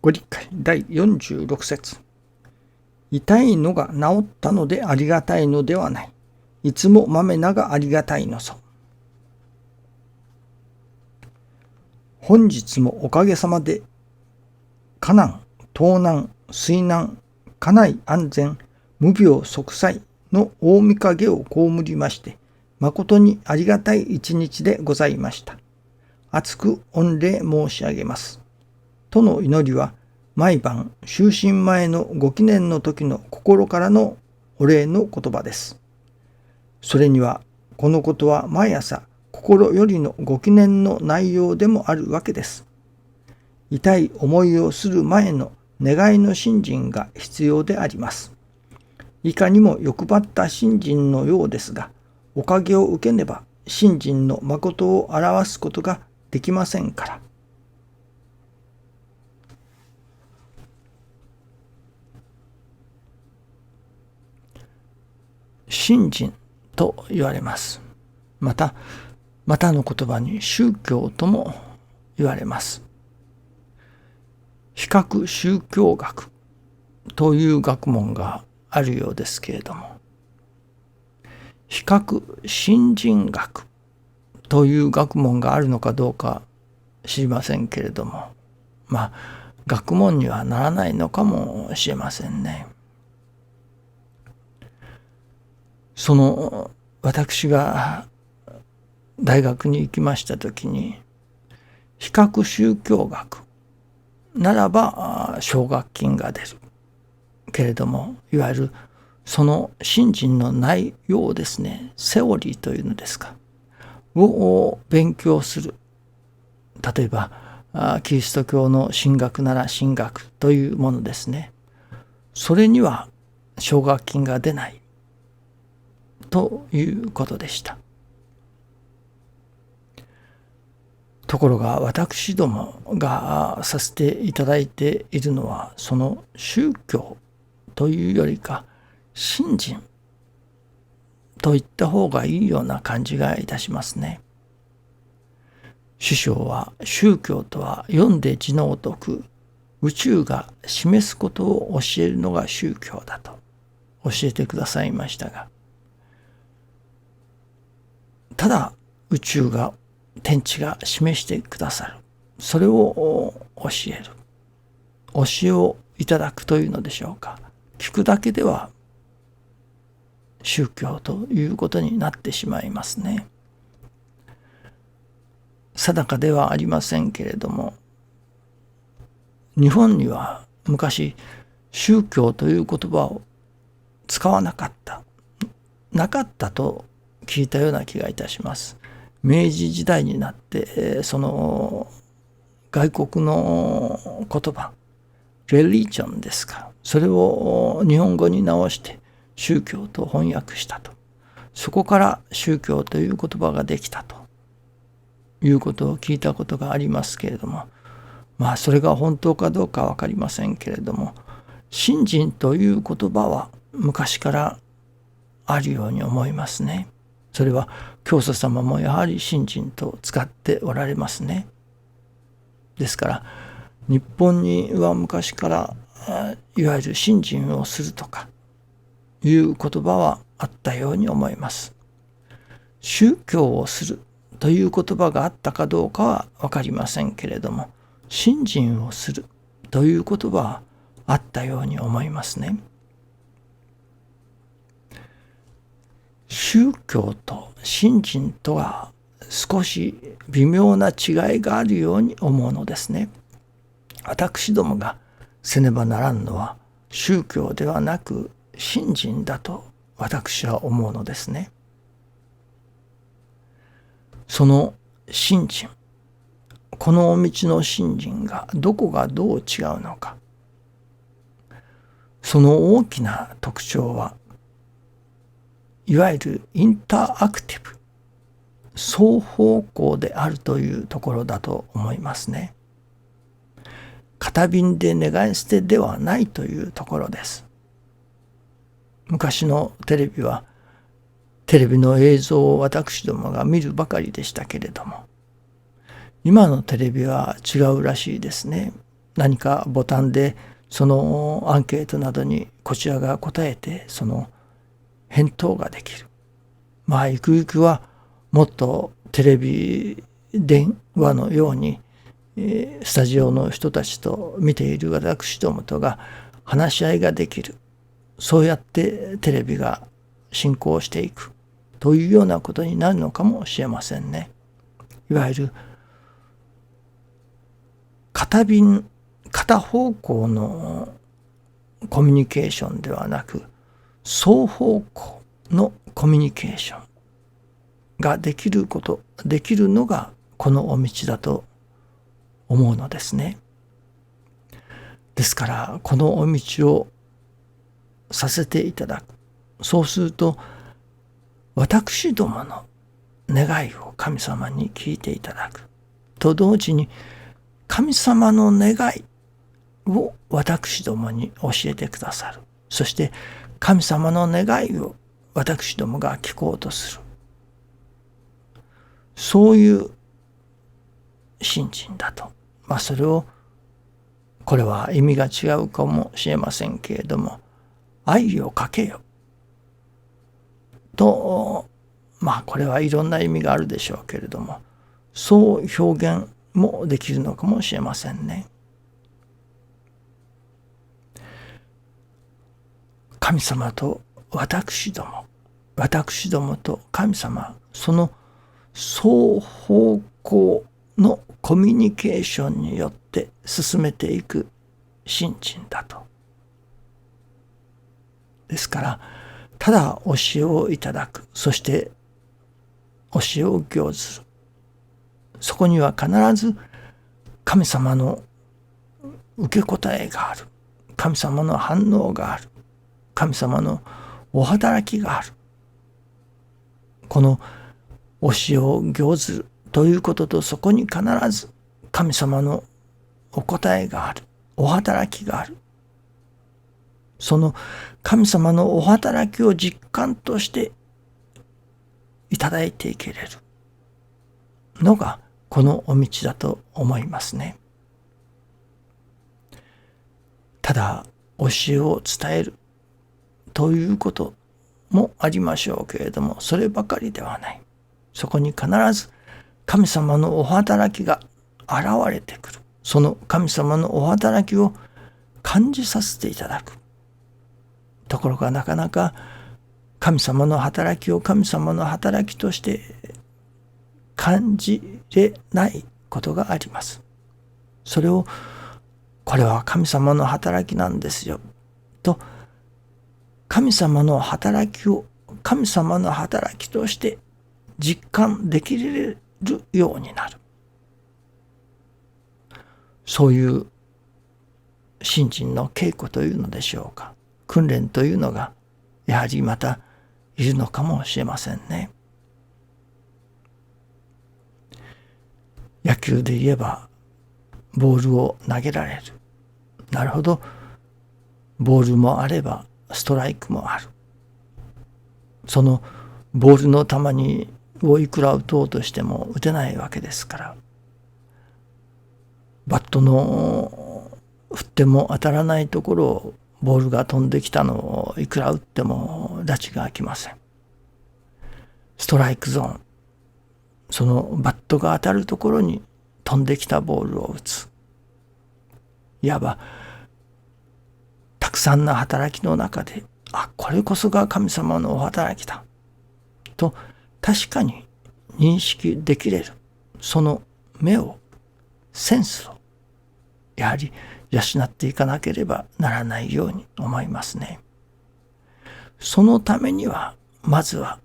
ご理解第46節。痛いのが治ったのでありがたいのではない。いつもまめながありがたいのぞ。本日もおかげさまで、家難、盗難、水難、家内安全、無病息災の大御影を被りまして、誠にありがたい一日でございました。厚く御礼申し上げます。との祈りは、毎晩就寝前のご記念の時の心からのお礼の言葉です。それには、このことは毎朝心よりのご記念の内容でもあるわけです。痛い思いをする前の願いの信心が必要であります。いかにも欲張った信心のようですが、おかげを受けねば信心の誠を表すことができませんから。信心と言われます。またの言葉に宗教とも言われます。比較宗教学という学問があるようですけれども、比較信心学という学問があるのかどうか知りませんけれども、学問にはならないのかもしれませんね。その私が大学に行きましたときに、比較宗教学ならば奨学金が出るけれども、いわゆるその信心の内容をですね、セオリーというのですかを勉強する。例えばキリスト教の神学なら神学というものですね。それには奨学金が出ないということでした。ところが私どもがさせていただいているのは、その宗教というよりか信心と言った方がいいような感じがいたしますね。師匠は宗教とは読んで字のごとく宇宙が示すことを教えるのが宗教だと教えてくださいましたが、ただ宇宙が天地が示してくださる、それを教える、教えをいただくというのでしょうか。聞くだけでは宗教ということになってしまいますね。定かではありませんけれども、日本には昔宗教という言葉を使わなかったと聞いたような気がいたします。明治時代になってその外国の言葉レリジョンですか、それを日本語に直して宗教と翻訳したと。そこから宗教という言葉ができたということを聞いたことがありますけれども、それが本当かどうかわかりませんけれども、信心という言葉は昔からあるように思いますね。それは教祖様もやはり信心と使っておられますね。ですから日本には昔からいわゆる信心をするとかいう言葉はあったように思います。宗教をするという言葉があったかどうかは分かりませんけれども、信心をするという言葉はあったように思いますね。宗教と信心とは少し微妙な違いがあるように思うのですね。私どもがせねばならんのは宗教ではなく信心だと私は思うのですね。その信心、この道の信心がどこがどう違うのか、その大きな特徴はいわゆるインターアクティブ、双方向であるというところだと思いますね。片瓶で願い捨てではないというところです。昔のテレビはテレビの映像を私どもが見るばかりでしたけれども、今のテレビは違うらしいですね。何かボタンでそのアンケートなどにこちらが答えてその返答ができる。ゆくゆくはもっとテレビ電話のようにスタジオの人たちと見ている私どもとが話し合いができる。そうやってテレビが進行していくというようなことになるのかもしれませんね。いわゆる片方向のコミュニケーションではなく双方向のコミュニケーションができるのがこのお道だと思うのですね。ですからこのお道をさせていただく。そうすると私どもの願いを神様に聞いていただくと同時に、神様の願いを私どもに教えてくださる。そして神様の願いを私どもが聞こうとする。そういう信心だと。それを、これは意味が違うかもしれませんけれども、愛をかけよと、これはいろんな意味があるでしょうけれども、そう表現もできるのかもしれませんね。神様と私どもと神様、その双方向のコミュニケーションによって進めていく信心だと。ですからただ教えをいただく、そして教えを行ずる、そこには必ず神様の受け答えがある、神様の反応がある、神様のお働きがある。この教えを行ずるということと、そこに必ず神様のお答えがある、お働きがある。その神様のお働きを実感としていただいていけれるのがこのお道だと思いますね。ただ教えを伝えるということもありましょうけれども、そればかりではない。そこに必ず神様のお働きが現れてくる。その神様のお働きを感じさせていただく。ところがなかなか神様の働きを神様の働きとして感じれないことがあります。それを、これは神様の働きなんですよと、神様の働きを神様の働きとして実感できるようになる。そういう信心の稽古というのでしょうか、訓練というのがやはりまたいるのかもしれませんね。野球で言えばボールを投げられる。なるほど。ボールもあればストライクもある。そのボールの球をいくら打とうとしても打てないわけですから、バットの振っても当たらないところをボールが飛んできたのをいくら打っても拉致が開きません。ストライクゾーン、そのバットが当たるところに飛んできたボールを打つ。いわばたくさんの働きの中で、これこそが神様のお働きだと確かに認識できれる、その目を、センスをやはり養っていかなければならないように思いますね。そのためにはまずは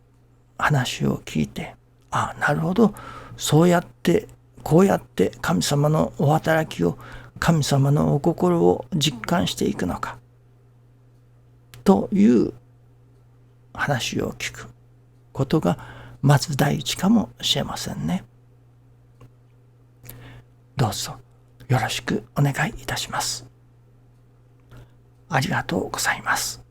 話を聞いて、なるほど、そうやってこうやって神様のお働きを、神様のお心を実感していくのかという話を聞くことがまず第一かもしれませんね。どうぞよろしくお願いいたします。ありがとうございます。